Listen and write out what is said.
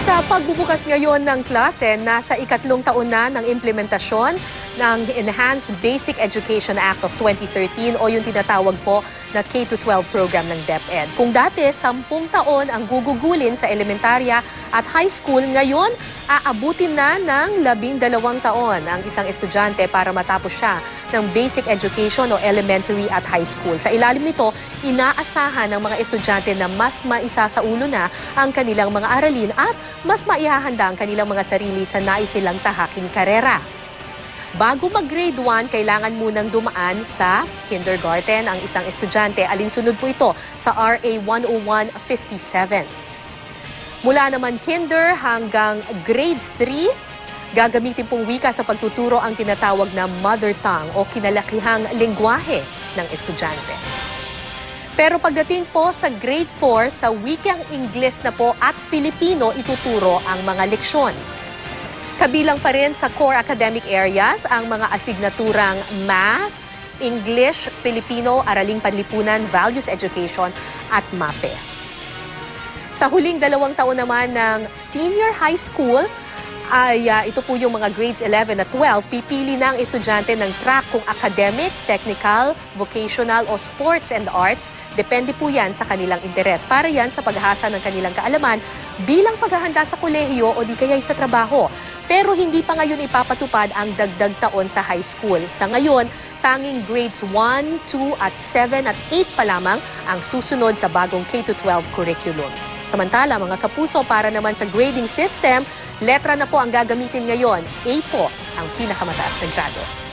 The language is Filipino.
Sa pagbubukas ngayon ng klase, nasa ikatlong taon na ng implementasyon ng Enhanced Basic Education Act of 2013 o yung tinatawag po na K-12 program ng DepEd. Kung dati, 10 taon ang gugugulin sa elementarya at high school, ngayon aabutin na ng 12 taon ang isang estudyante para matapos siya ng basic education o elementary at high school. Sa ilalim nito, inaasahan ng mga estudyante na mas maisasaulo na ang kanilang mga aralin at mas maihahanda ang kanilang mga sarili sa nais nilang tahaking karera. Bago mag-grade 1, kailangan munang dumaan sa kindergarten ang isang estudyante. Alinsunod po ito sa RA 10157. Mula naman kinder hanggang grade 3, gagamitin pong wika sa pagtuturo ang tinatawag na mother tongue o kinalakihang lengguwahe ng estudyante. Pero pagdating po sa grade 4, sa wikang Ingles na po at Filipino ituturo ang mga leksyon. Kabilang pa rin sa core academic areas ang mga asignaturang Math, English, Filipino, Araling Panlipunan, Values Education at MAPE. Sa huling 2 taon naman ng senior high school, ay ito po yung mga grades 11 at 12, pipili na ang estudyante ng track kung academic, technical, vocational o sports and arts. Depende po yan sa kanilang interes. Para yan sa paghasa ng kanilang kaalaman bilang paghahanda sa kolehiyo o di kaya sa trabaho. Pero hindi pa ngayon ipapatupad ang dagdag taon sa high school. Sa ngayon, tanging grades 1, 2 at 7 at 8 pa lamang ang susunod sa bagong K-12 curriculum. Samantala, mga kapuso, para naman sa grading system, letra na po ang gagamitin ngayon. A po ang pinakamataas na grado.